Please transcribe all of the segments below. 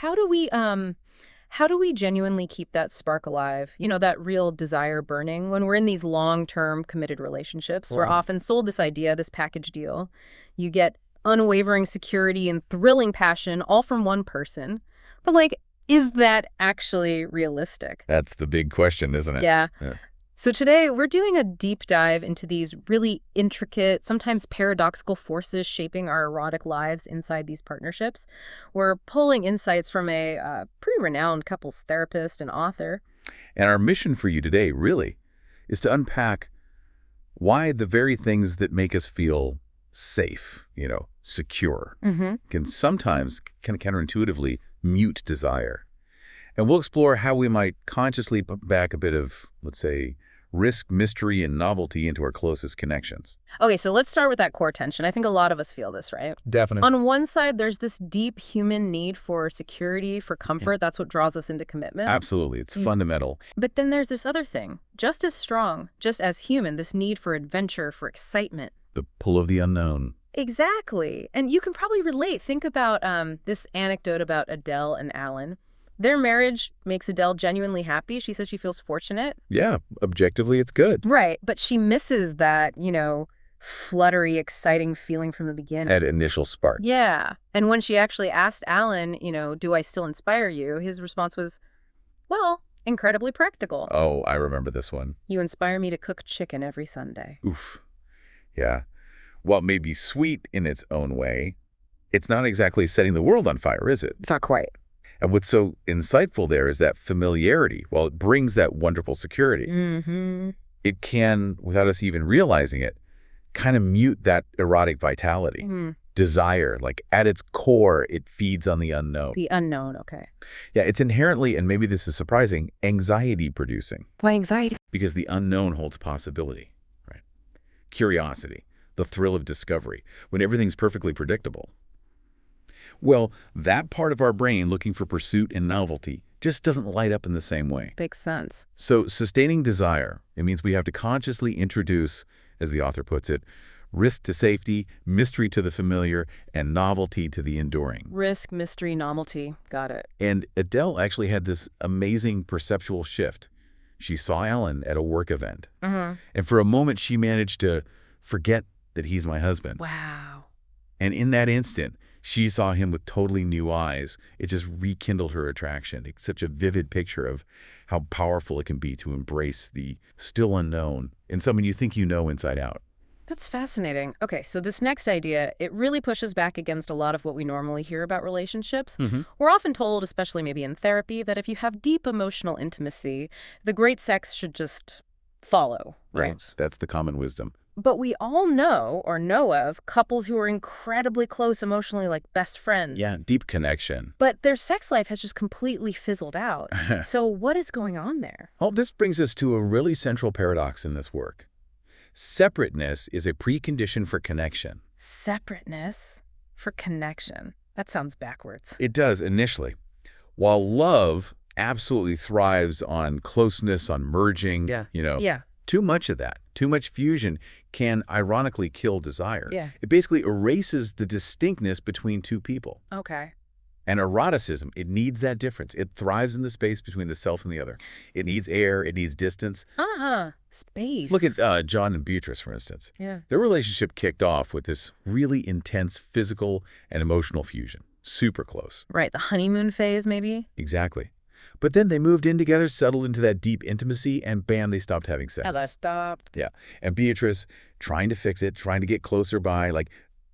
how do we genuinely keep that spark alive? You know, that real desire burning when we're in these long-term committed relationships. We're Right. often sold this idea, this package deal. You get unwavering security and thrilling passion all from one person. But like, is that actually realistic? That's the big question, isn't it? Yeah. Yeah. So today we're doing a deep dive into these really intricate, sometimes paradoxical forces shaping our erotic lives inside these partnerships. We're pulling insights from a pretty renowned couples therapist and author. And our mission for you today, really, is to unpack why the very things that make us feel safe, secure, can sometimes, kind of counterintuitively, mute desire. And we'll explore how we might consciously put back a bit of, let's say, risk, mystery, and novelty into our closest connections. Okay, so let's start with that core tension. I think a lot of us feel this, right? Definitely. On one side, there's this deep human need for security, for comfort. That's what draws us into commitment. Absolutely. It's fundamental. But then there's this other thing, just as strong, just as human, this need for adventure, for excitement. The pull of the unknown. Exactly. And you can probably relate. Think about this anecdote about Adele and Alan. Their marriage makes Adele genuinely happy. She says she feels fortunate. Yeah, objectively, it's good. Right. But she misses that, fluttery, exciting feeling from the beginning. That initial spark. Yeah. And when she actually asked Alan, do I still inspire you? His response was, well, incredibly practical. Oh, I remember this one. You inspire me to cook chicken every Sunday. Oof. Yeah. While it may be sweet in its own way, it's not exactly setting the world on fire, is it? It's not quite. And what's so insightful there is that familiarity. While it brings that wonderful security, it can, without us even realizing it, kind of mute that erotic vitality. Desire, like at its core, it feeds on the unknown. The unknown, okay. Yeah, it's inherently, and maybe this is surprising, anxiety-producing. Why anxiety? Because the unknown holds possibility, right? Curiosity, the thrill of discovery, when everything's perfectly predictable. Well, that part of our brain looking for pursuit and novelty just doesn't light up in the same way. Makes sense. So sustaining desire, it means we have to consciously introduce, as the author puts it, risk to safety, mystery to the familiar, and novelty to the enduring. Risk, mystery, novelty. Got it. And Adele actually had this amazing perceptual shift. She saw Alan at a work event. And for a moment, she managed to forget that he's my husband. Wow. And in that instant, she saw him with totally new eyes. It just rekindled her attraction. It's such a vivid picture of how powerful it can be to embrace the still unknown in someone you think you know inside out. That's fascinating. Okay, so this next idea, it really pushes back against a lot of what we normally hear about relationships. We're often told, especially maybe in therapy, that if you have deep emotional intimacy, the great sex should just follow, right? That's the common wisdom. But we all know or know of couples who are incredibly close emotionally, like best friends. Yeah, deep connection. But their sex life has just completely fizzled out. So what is going on there? Well, this brings us to a really central paradox in this work. Separateness is a precondition for connection. Separateness for connection. That sounds backwards. It does initially. While love absolutely thrives on closeness, on merging, Yeah. too much of that, too much fusion can ironically kill desire. Yeah. It basically erases the distinctness between two people. Okay. And eroticism, it needs that difference. It thrives in the space between the self and the other. It needs air. It needs distance. Space. Look at John and Beatrice, for instance. Yeah. Their relationship kicked off with this really intense physical and emotional fusion. Super close. Right, the honeymoon phase, maybe? Exactly. But then they moved in together, settled into that deep intimacy, and bam, they stopped having sex. How that stopped. Yeah. And Beatrice, trying to fix it, trying to get closer by, like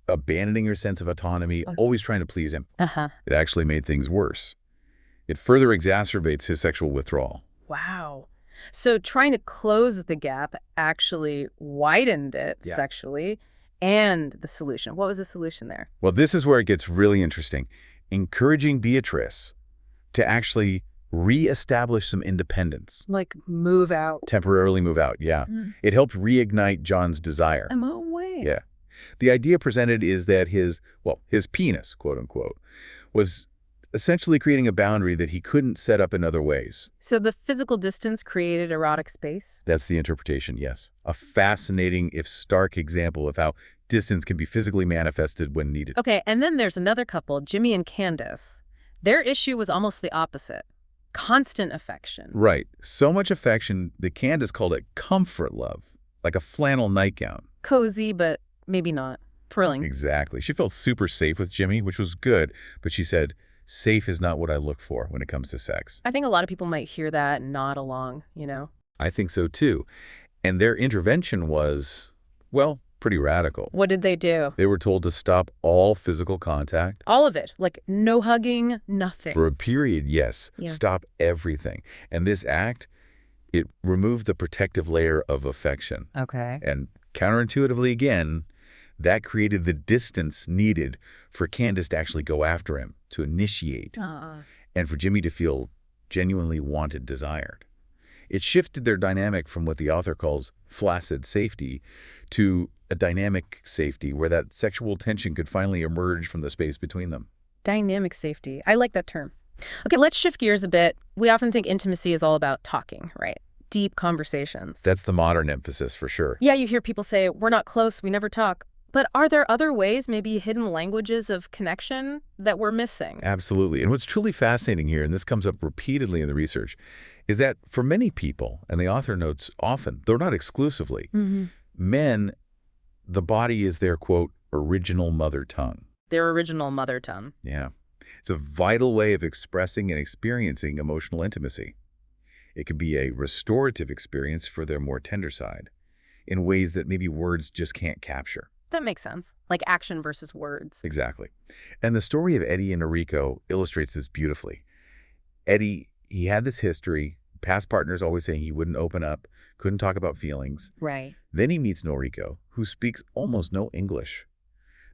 abandoning her sense of autonomy, always trying to please him. It actually made things worse. It further exacerbates his sexual withdrawal. Wow. So trying to close the gap actually widened it Yeah. sexually. And the solution. What was the solution there? Well, this is where it gets really interesting. Encouraging Beatrice to actually reestablish some independence. Like move out. Temporarily move out, yeah. It helped reignite John's desire. No way. Yeah. The idea presented is that his penis, quote unquote, was essentially creating a boundary that he couldn't set up in other ways. So the physical distance created erotic space? That's the interpretation, yes. A fascinating, if stark, example of how distance can be physically manifested when needed. Okay, and then there's another couple, Jimmy and Candace. Their issue was almost the opposite. Constant affection. Right. So much affection that Candace called it comfort love, like a flannel nightgown. Cozy, but maybe not. Thrilling. Exactly. She felt super safe with Jimmy, which was good, but she said, safe is not what I look for when it comes to sex. I think a lot of people might hear that and nod along, I think so too. And their intervention was, well, pretty radical. What did they do? They were told to stop all physical contact. All of it. Like, no hugging, nothing. For a period, yes. Yeah. Stop everything. And this act, it removed the protective layer of affection. Okay. And counterintuitively again, that created the distance needed for Candace to actually go after him, to initiate, and for Jimmy to feel genuinely wanted, desired. It shifted their dynamic from what the author calls flaccid safety to a dynamic safety where that sexual tension could finally emerge from the space between them. Dynamic safety. I like that term. Okay, let's shift gears a bit. We often think intimacy is all about talking, right? Deep conversations. That's the modern emphasis for sure. Yeah, you hear people say, we're not close, we never talk. But are there other ways, maybe hidden languages of connection that we're missing? Absolutely. And what's truly fascinating here, and this comes up repeatedly in the research, is that for many people, and the author notes often, though not exclusively, men, the body is their, quote, original mother tongue. Their original mother tongue. Yeah. It's a vital way of expressing and experiencing emotional intimacy. It could be a restorative experience for their more tender side in ways that maybe words just can't capture. That makes sense. Like action versus words. Exactly. And the story of Eddie and Noriko illustrates this beautifully. Eddie, he had this history, past partners always saying he wouldn't open up, couldn't talk about feelings. Right. Then he meets Noriko, who speaks almost no English.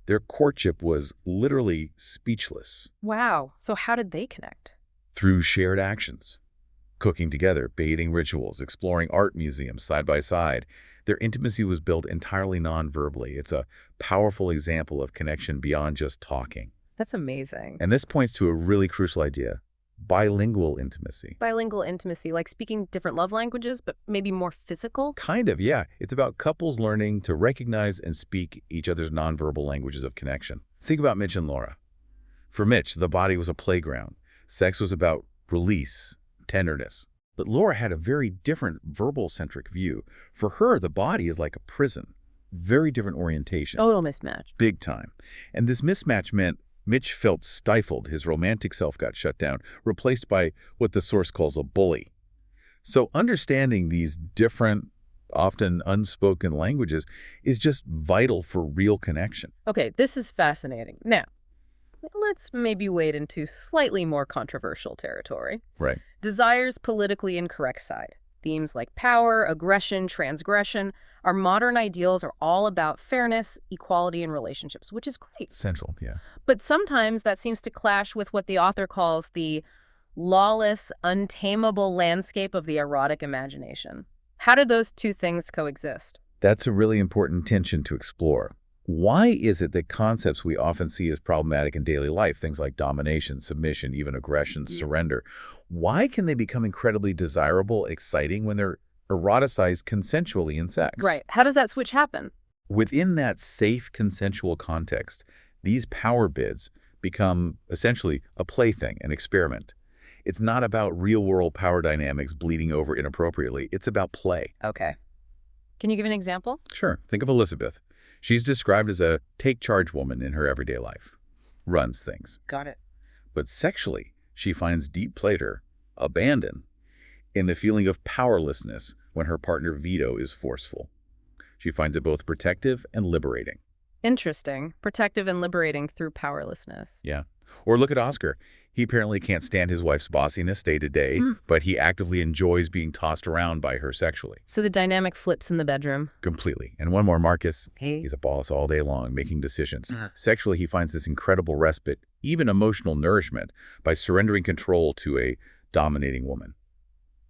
Their courtship was literally speechless. Wow. So how did they connect? Through shared actions. Cooking together, bathing rituals, exploring art museums side by side. Their intimacy was built entirely non-verbally. It's a powerful example of connection beyond just talking. That's amazing. And this points to a really crucial idea: bilingual intimacy. Bilingual intimacy, like speaking different love languages, but maybe more physical? Kind of, yeah. It's about couples learning to recognize and speak each other's nonverbal languages of connection. Think about Mitch and Laura. For Mitch, the body was a playground. Sex was about release, tenderness. But Laura had a very different verbal-centric view. For her, the body is like a prison. Very different orientations. Total mismatch. Big time. And this mismatch meant Mitch felt stifled. His romantic self got shut down, replaced by what the source calls a bully. So understanding these different, often unspoken languages is just vital for real connection. Okay, this is fascinating. Now, let's maybe wade into slightly more controversial territory. Right. Desire's politically incorrect side. Themes like power, aggression, transgression. Our modern ideals are all about fairness, equality in relationships, which is great. Central, yeah. But sometimes that seems to clash with what the author calls the lawless, untamable landscape of the erotic imagination. How do those two things coexist? That's a really important tension to explore. Why is it that concepts we often see as problematic in daily life, things like domination, submission, even aggression, surrender, why can they become incredibly desirable, exciting when they're eroticized consensually in sex? Right. How does that switch happen? Within that safe, consensual context, these power bids become essentially a plaything, an experiment. It's not about real-world power dynamics bleeding over inappropriately. It's about play. Okay. Can you give an example? Sure. Think of Elizabeth. She's described as a take-charge woman in her everyday life. Runs things. Got it. But sexually, she finds deep pleasure, abandon, in the feeling of powerlessness when her partner Vito is forceful. She finds it both protective and liberating. Interesting. Protective and liberating through powerlessness. Yeah. Or look at Oscar. He apparently can't stand his wife's bossiness day to day, but he actively enjoys being tossed around by her sexually. So the dynamic flips in the bedroom. Completely. And one more, Marcus. Hey. He's a boss all day long, making decisions. Sexually, he finds this incredible respite, even emotional nourishment, by surrendering control to a dominating woman.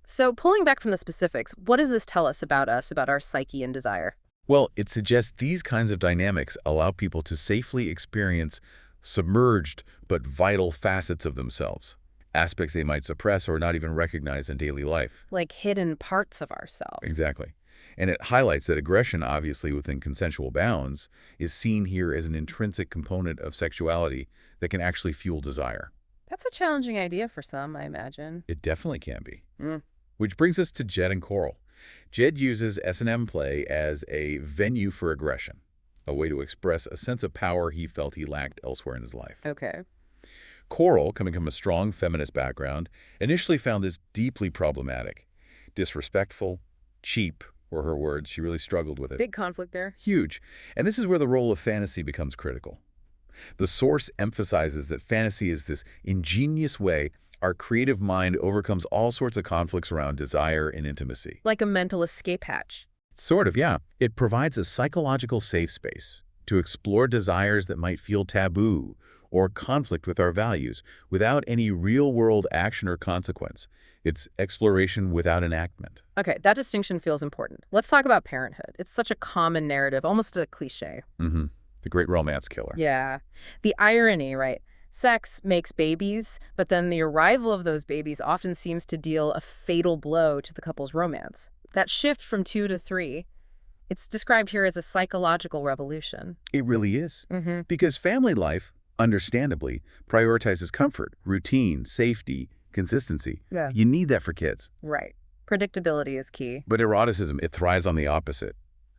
So pulling back from the specifics, what does this tell us, about our psyche and desire? Well, it suggests these kinds of dynamics allow people to safely experience submerged but vital facets of themselves, aspects they might suppress or not even recognize in daily life. Like hidden parts of ourselves. Exactly. And it highlights that aggression, obviously within consensual bounds, is seen here as an intrinsic component of sexuality that can actually fuel desire. That's a challenging idea for some, I imagine. It definitely can be. Mm. Which brings us to Jed and Coral. Jed uses S&M play as a venue for aggression, a way to express a sense of power he felt he lacked elsewhere in his life. Okay. Coral, coming from a strong feminist background, initially found this deeply problematic. Disrespectful, cheap were her words. She really struggled with it. Big conflict there. Huge. And this is where the role of fantasy becomes critical. The source emphasizes that fantasy is this ingenious way our creative mind overcomes all sorts of conflicts around desire and intimacy. Like a mental escape hatch. Sort of, yeah. It provides a psychological safe space to explore desires that might feel taboo or conflict with our values without any real-world action or consequence. It's exploration without enactment. Okay, that distinction feels important. Let's talk about parenthood. It's such a common narrative, almost a cliche. Mm-hmm. The great romance killer. Yeah. The irony, right? Sex makes babies, but then the arrival of those babies often seems to deal a fatal blow to the couple's romance. That shift from 2 to 3, it's described here as a psychological revolution. It really is. Because family life, understandably, prioritizes comfort, routine, safety, consistency. Yeah. You need that for kids. Right. Predictability is key. But eroticism, it thrives on the opposite.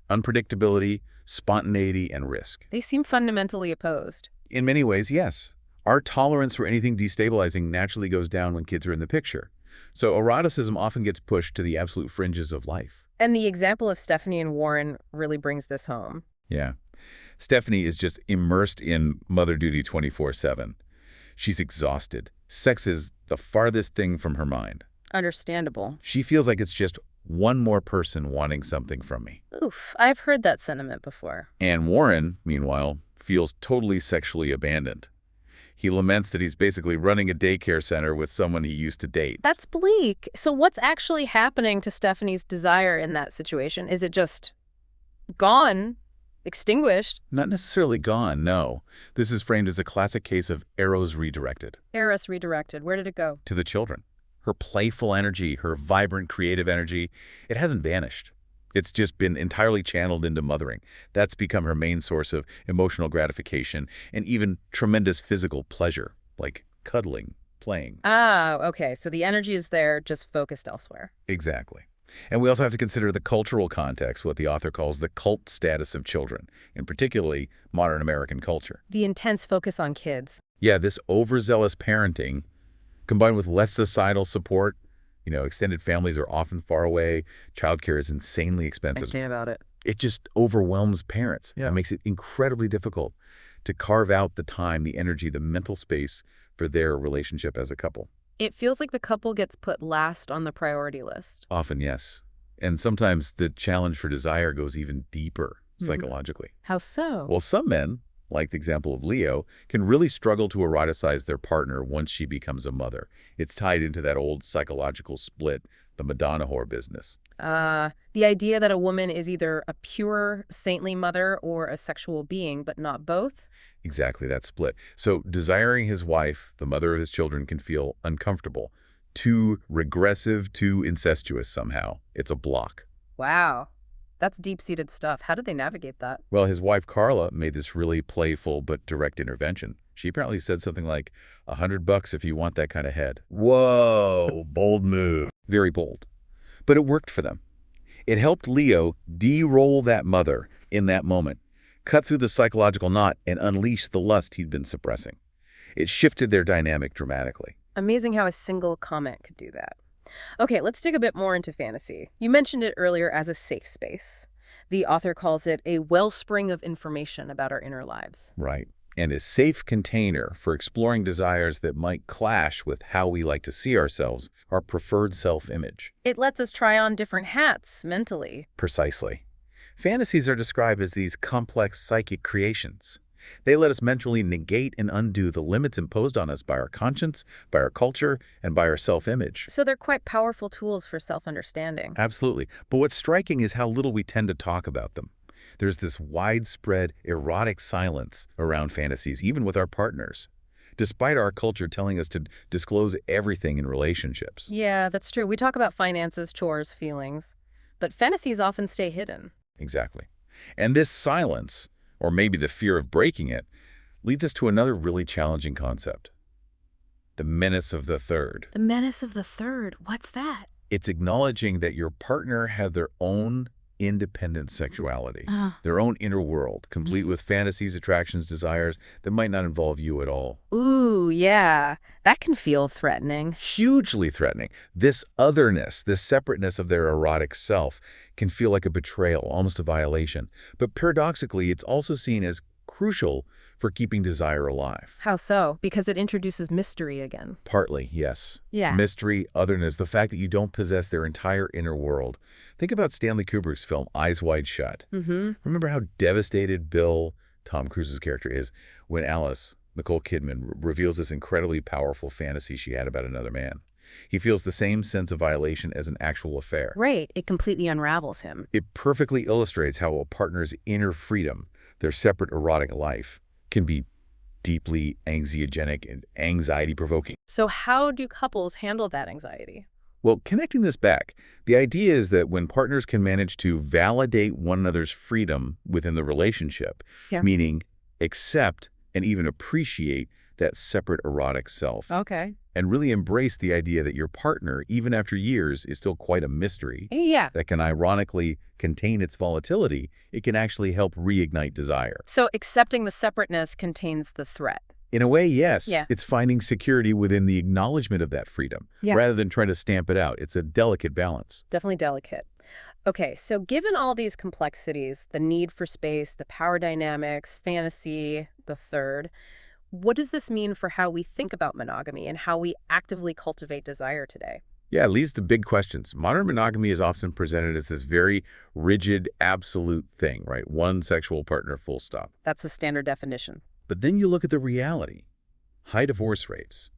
Unpredictability, spontaneity, and risk. They seem fundamentally opposed. In many ways, yes. Our tolerance for anything destabilizing naturally goes down when kids are in the picture. So eroticism often gets pushed to the absolute fringes of life. And the example of Stephanie and Warren really brings this home. Yeah. Stephanie is just immersed in mother duty 24/7. She's exhausted. Sex is the farthest thing from her mind. Understandable. She feels like it's just one more person wanting something from me. Oof, I've heard that sentiment before. And Warren, meanwhile, feels totally sexually abandoned. He laments that he's basically running a daycare center with someone he used to date. That's bleak. So what's actually happening to Stephanie's desire in that situation? Is it just gone, extinguished? Not necessarily gone, no. This is framed as a classic case of eros redirected. Eros redirected. Where did it go? To the children. Her playful energy, her vibrant creative energy, it hasn't vanished. It's just been entirely channeled into mothering. That's become her main source of emotional gratification and even tremendous physical pleasure, like cuddling, playing. Ah, okay. So the energy is there, just focused elsewhere. Exactly. And we also have to consider the cultural context, what the author calls the cult status of children, and particularly modern American culture. The intense focus on kids. Yeah, this overzealous parenting, combined with less societal support, extended families are often far away. Childcare is insanely expensive. Thinking about it. It just overwhelms parents. Yeah. It makes it incredibly difficult to carve out the time, the energy, the mental space for their relationship as a couple. It feels like the couple gets put last on the priority list. Often, yes. And sometimes the challenge for desire goes even deeper psychologically. How so? Well, some men, like the example of Leo, can really struggle to eroticize their partner once she becomes a mother. It's tied into that old psychological split, the Madonna whore business. The idea that a woman is either a pure, saintly mother or a sexual being, but not both? Exactly, that split. So desiring his wife, the mother of his children, can feel uncomfortable, too regressive, too incestuous somehow. It's a block. Wow. That's deep-seated stuff. How did they navigate that? Well, his wife, Carla, made this really playful but direct intervention. She apparently said something like, $100 if you want that kind of head. Whoa, bold move. Very bold. But it worked for them. It helped Leo de-roll that mother in that moment, cut through the psychological knot, and unleash the lust he'd been suppressing. It shifted their dynamic dramatically. Amazing how a single comment could do that. Okay, let's dig a bit more into fantasy. You mentioned it earlier as a safe space. The author calls it a wellspring of information about our inner lives. Right. And a safe container for exploring desires that might clash with how we like to see ourselves, our preferred self-image. It lets us try on different hats mentally. Precisely. Fantasies are described as these complex psychic creations. They let us mentally negate and undo the limits imposed on us by our conscience, by our culture, and by our self-image. So they're quite powerful tools for self-understanding. Absolutely. But what's striking is how little we tend to talk about them. There's this widespread erotic silence around fantasies, even with our partners, despite our culture telling us to disclose everything in relationships. Yeah, that's true. We talk about finances, chores, feelings, but fantasies often stay hidden. Exactly. And this silence, or maybe the fear of breaking it, leads us to another really challenging concept: The menace of the third. The menace of the third. What's that? It's acknowledging that your partner have their own independent sexuality, their own inner world, complete with fantasies, attractions, desires that might not involve you at all. Ooh, yeah. That can feel threatening. Hugely threatening. This otherness, this separateness of their erotic self can feel like a betrayal, almost a violation. But paradoxically, it's also seen as crucial for keeping desire alive. How so? Because it introduces mystery again. Partly, yes. Yeah. Mystery, otherness, the fact that you don't possess their entire inner world. Think about Stanley Kubrick's film Eyes Wide Shut. Remember how devastated Bill, Tom Cruise's character, is when Alice, Nicole Kidman, reveals this incredibly powerful fantasy she had about another man. He feels the same sense of violation as an actual affair. Right. It completely unravels him. It perfectly illustrates how a partner's inner freedom, their separate erotic life, can be deeply anxiogenic and anxiety-provoking. So how do couples handle that anxiety? Well, connecting this back, the idea is that when partners can manage to validate one another's freedom within the relationship, meaning accept and even appreciate that separate erotic self, Okay. and really embrace the idea that your partner, even after years, is still quite a mystery Yeah. that can ironically contain its volatility, it can actually help reignite desire. So accepting the separateness contains the threat. In a way, yes. Yeah. It's finding security within the acknowledgement of that freedom, rather than trying to stamp it out. It's a delicate balance. Definitely delicate. Okay, so given all these complexities, the need for space, the power dynamics, fantasy, the third, what does this mean for how we think about monogamy and how we actively cultivate desire today? Yeah, it leads to big questions. Modern monogamy is often presented as this very rigid, absolute thing, right? One sexual partner, full stop. That's the standard definition. But then you look at the reality. High divorce rates.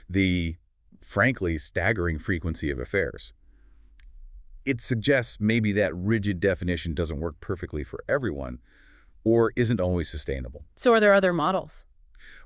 The, frankly, staggering frequency of affairs. It suggests maybe that rigid definition doesn't work perfectly for everyone or isn't always sustainable. So are there other models?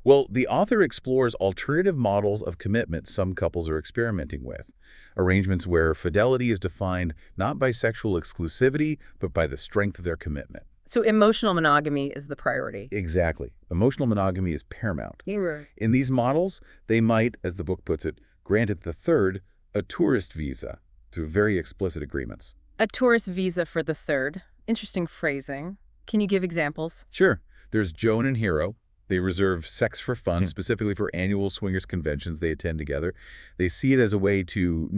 Well, the author explores alternative models of commitment some couples are experimenting with. Arrangements where fidelity is defined not by sexual exclusivity, but by the strength of their commitment. So emotional monogamy is the priority. Exactly. Emotional monogamy is paramount. You're right. In these models, they might, as the book puts it, grant it the third, a tourist visa, through very explicit agreements. A tourist visa for the third. Interesting phrasing. Can you give examples? Sure. There's Joan and Hero. They reserve sex for fun, specifically for annual swingers conventions they attend together. They see it as a way to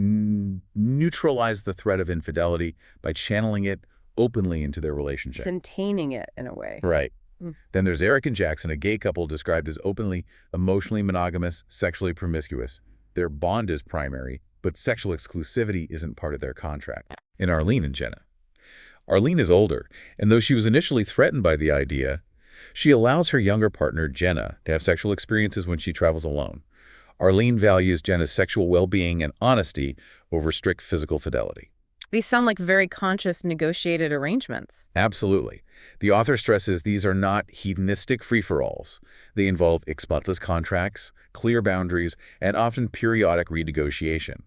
neutralize the threat of infidelity by channeling it openly into their relationship. Containing it in a way. Right. Then there's Eric and Jackson, a gay couple described as openly, emotionally monogamous, sexually promiscuous. Their bond is primary, but sexual exclusivity isn't part of their contract. And Arlene and Jenna. Arlene is older, and though she was initially threatened by the idea, she allows her younger partner, Jenna, to have sexual experiences when she travels alone. Arlene values Jenna's sexual well-being and honesty over strict physical fidelity. These sound like very conscious, negotiated arrangements. Absolutely. The author stresses these are not hedonistic free-for-alls. They involve explicited contracts, clear boundaries, and often periodic renegotiation.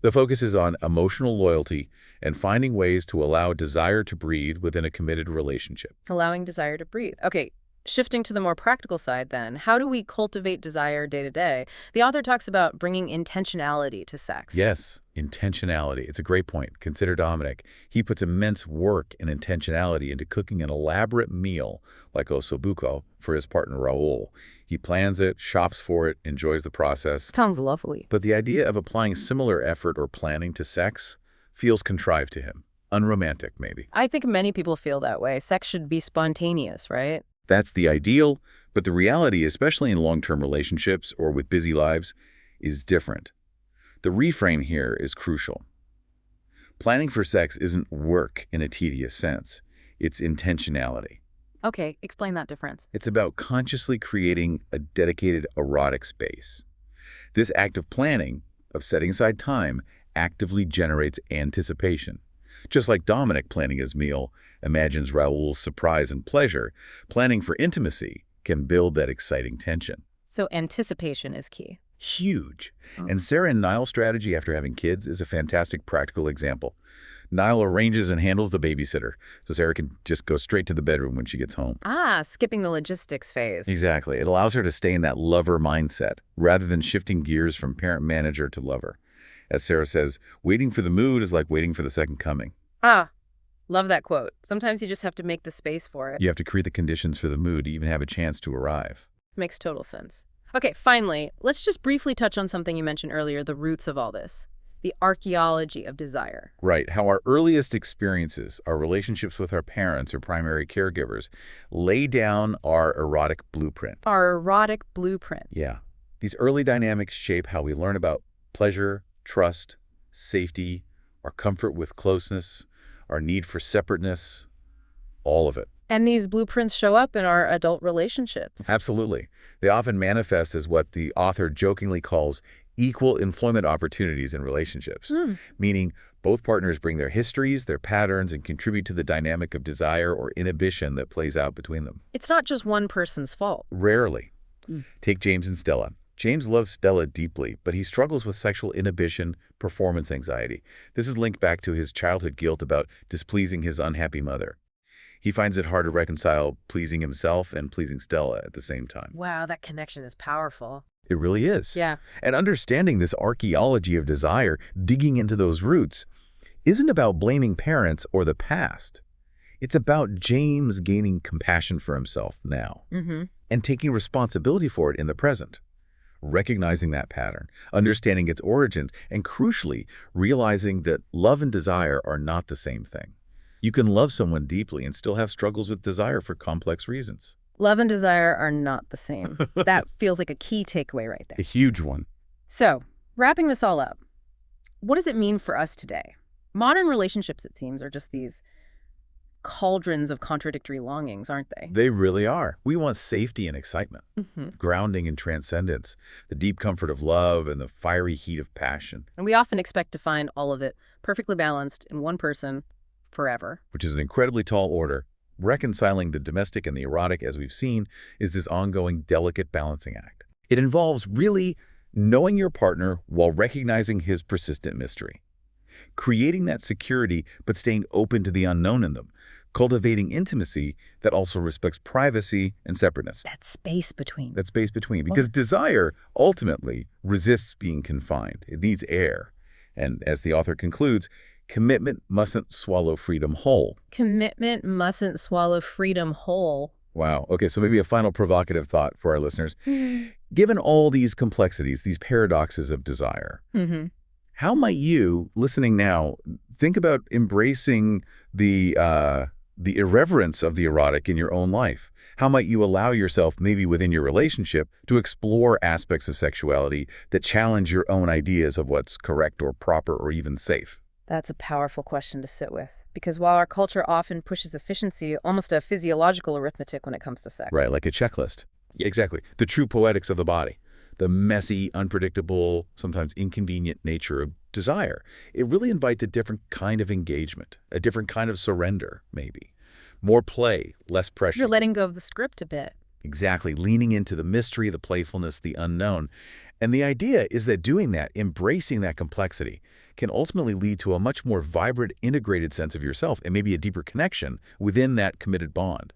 The focus is on emotional loyalty and finding ways to allow desire to breathe within a committed relationship. Allowing desire to breathe. Okay, shifting to the more practical side then, how do we cultivate desire day to day? The author talks about bringing intentionality to sex. Yes, intentionality. It's a great point. Consider Dominic. He puts immense work and intentionality into cooking an elaborate meal like ossobuco for his partner Raul. He plans it, shops for it, enjoys the process. Sounds lovely. But the idea of applying similar effort or planning to sex feels contrived to him. Unromantic, maybe. I think many people feel that way. Sex should be spontaneous, right? That's the ideal, but the reality, especially in long-term relationships or with busy lives, is different. The reframe here is crucial. Planning for sex isn't work in a tedious sense. It's intentionality. Okay, explain that difference. It's about consciously creating a dedicated erotic space. This act of planning, of setting aside time, actively generates anticipation. Just like Dominic planning his meal imagines Raoul's surprise and pleasure, planning for intimacy can build that exciting tension. So anticipation is key. Huge. And Sarah and Niall's strategy after having kids is a fantastic practical example. Niall arranges and handles the babysitter, so Sarah can just go straight to the bedroom when she gets home. Ah, skipping the logistics phase. Exactly. It allows her to stay in that lover mindset, rather than shifting gears from parent-manager to lover. As Sarah says, waiting for the mood is like waiting for the second coming. Ah, love that quote. Sometimes you just have to make the space for it. You have to create the conditions for the mood to even have a chance to arrive. Makes total sense. Okay, finally, let's just briefly touch on something you mentioned earlier, the roots of all this. The archaeology of desire. Right. How our earliest experiences, our relationships with our parents or primary caregivers, lay down our erotic blueprint. Our erotic blueprint. Yeah. These early dynamics shape how we learn about pleasure, trust, safety, our comfort with closeness, our need for separateness, all of it. And these blueprints show up in our adult relationships. Absolutely. They often manifest as what the author jokingly calls equal employment opportunities in relationships, meaning both partners bring their histories, their patterns, and contribute to the dynamic of desire or inhibition that plays out between them. It's not just one person's fault. Rarely. Take James and Stella. James loves Stella deeply, but he struggles with sexual inhibition, performance anxiety. This is linked back to his childhood guilt about displeasing his unhappy mother. He finds it hard to reconcile pleasing himself and pleasing Stella at the same time. Wow, that connection is powerful. It really is. Yeah. And understanding this archaeology of desire, digging into those roots, isn't about blaming parents or the past. It's about James gaining compassion for himself now and taking responsibility for it in the present. Recognizing that pattern, understanding its origins, and crucially, realizing that love and desire are not the same thing. You can love someone deeply and still have struggles with desire for complex reasons. Love and desire are not the same. That feels like a key takeaway right there. A huge one. So, wrapping this all up, what does it mean for us today? Modern relationships, it seems, are just these cauldrons of contradictory longings, aren't they? They really are. We want safety and excitement, grounding and transcendence, the deep comfort of love and the fiery heat of passion. And we often expect to find all of it perfectly balanced in one person forever. Which is an incredibly tall order. Reconciling the domestic and the erotic, as we've seen, is this ongoing, delicate balancing act. It involves really knowing your partner while recognizing his persistent mystery, creating that security but staying open to the unknown in them, cultivating intimacy that also respects privacy and separateness. That space between. Because desire ultimately resists being confined. It needs air. And as the author concludes, commitment mustn't swallow freedom whole. Commitment mustn't swallow freedom whole. Wow. Okay, so maybe a final provocative thought for our listeners. Given all these complexities, these paradoxes of desire, how might you, listening now, think about embracing the irreverence of the erotic in your own life? How might you allow yourself, maybe within your relationship, to explore aspects of sexuality that challenge your own ideas of what's correct or proper or even safe? That's a powerful question to sit with, because while our culture often pushes efficiency, almost a physiological arithmetic when it comes to sex. Right, like a checklist. Yeah, exactly. The true poetics of the body, the messy, unpredictable, sometimes inconvenient nature of desire. It really invites a different kind of engagement, a different kind of surrender, maybe. More play, less pressure. You're letting go of the script a bit. Exactly, leaning into the mystery, the playfulness, the unknown. And the idea is that doing that, embracing that complexity, can ultimately lead to a much more vibrant, integrated sense of yourself and maybe a deeper connection within that committed bond.